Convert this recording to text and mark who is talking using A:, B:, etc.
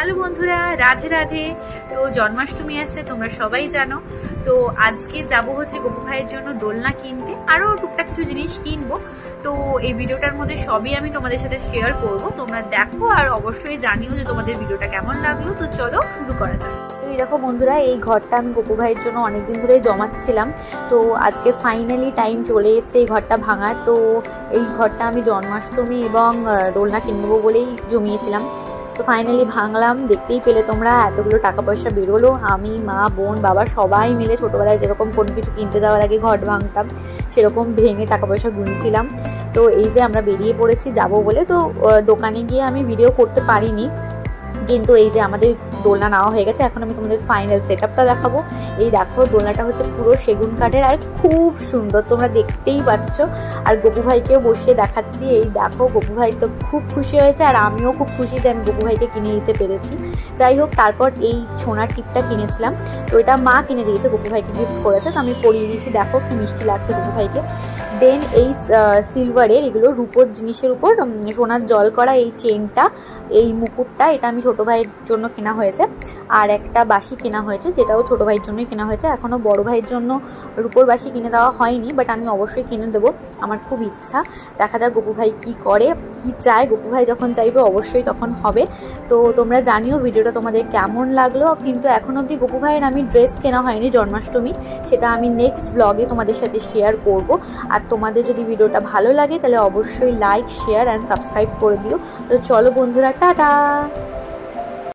A: Hello বন্ধুরা, রাধে রাধে। তো জন্মাষ্টমী আসছে, তোমরা সবাই জানো। তো আজকে যাব হচ্ছে গপু ভাইয়ের জন্য দোলনা কিনতে, আরও টুকটাক কিছু জিনিস কিনবো। তো এই ভিডিওটার মধ্যে সবই আমি তোমাদের সাথে শেয়ার করব, তোমরা দেখো আর অবশ্যই জানিও যে তোমাদের ভিডিওটা কেমন লাগলো। তো চলো শুরু করা যাক। এই দেখো বন্ধুরা, এই ঘরটা আমি গপু ভাইয়ের জন্য অনেকদিন ধরেই জমাচ্ছিলাম। তো আজকে ফাইনালি টাইম চলে এসছে এই ঘরটা ভাঙার। তো এই ঘরটা আমি জন্মাষ্টমী এবং দোলনা কিনবো বলেই জমিয়েছিলাম। তো ফাইনালি ভাঙলাম, দেখতেই পেলে তোমরা এতগুলো টাকা পয়সা বেরোলো। আমি, মা, বোন, বাবা সবাই মিলে ছোটোবেলায় যেরকম কোনো কিছু কিনতে যাওয়ার আগে ঘর ভাঙতাম, সেরকম ভেঙে টাকা পয়সা গুনছিলাম। তো এই যে আমরা বেরিয়ে পড়েছি যাব বলে। তো দোকানে গিয়ে আমি ভিডিও করতে পারিনি, কিন্তু এই যে আমাদের দোলনা নেওয়া হয়ে গেছে। এখন আমি তোমাদের ফাইনাল সেট আপটা দেখাবো। এই দেখো, দোলনাটা হচ্ছে পুরো সেগুন কাঠের আর খুব সুন্দর, তোমরা দেখতেই পাচ্ছ। আর গপু ভাইকেও বসিয়ে দেখাচ্ছি। এই দেখো, গপু ভাই তো খুব খুশি হয়েছে আর আমিও খুব খুশি যে আমি গপু ভাইকে কিনে দিতে পেরেছি। যাই হোক, তারপর এই সোনার টিপটা কিনেছিলাম। তো এটা মা কিনে দিয়েছে, গপু ভাইকে গিফট করেছে। তো আমি পরিয়ে দিয়েছি, দেখো কি মিষ্টি লাগছে গপু ভাইকে। দেন এই সিলভারের, এগুলো রূপোর জিনিসের উপর সোনার জল করা এই চেনটা, এই মুকুটটা, এটা আমি ছোটো ভাইয়ের জন্য কেনা হয়েছে। আর একটা বাঁশি কেনা হয়েছে, যেটাও ছোটো ভাইয়ের জন্যই কেনা হয়েছে। এখনও বড়ো ভাইয়ের জন্য রূপোর বাঁশি কিনে দেওয়া হয়নি, বাট আমি অবশ্যই কিনে দেবো, আমার খুব ইচ্ছা। দেখা যাক গপু ভাই কী করে, কী চায়। গপু ভাই যখন চাইবে অবশ্যই তখন হবে। তো তোমরা জানিও ভিডিওটা তোমাদের কেমন লাগলো। কিন্তু এখন অবধি গপু ভাইয়ের আমি ড্রেস কেনা হয়নি জন্মাষ্টমী, সেটা আমি নেক্সট ব্লগে তোমাদের সাথে শেয়ার করব। আর তোমাদের যদি ভিডিওটা ভালো লাগে তাহলে অবশ্যই লাইক, শেয়ার অ্যান্ড সাবস্ক্রাইব করে দিও। তো চলো বন্ধুরা, টাটা।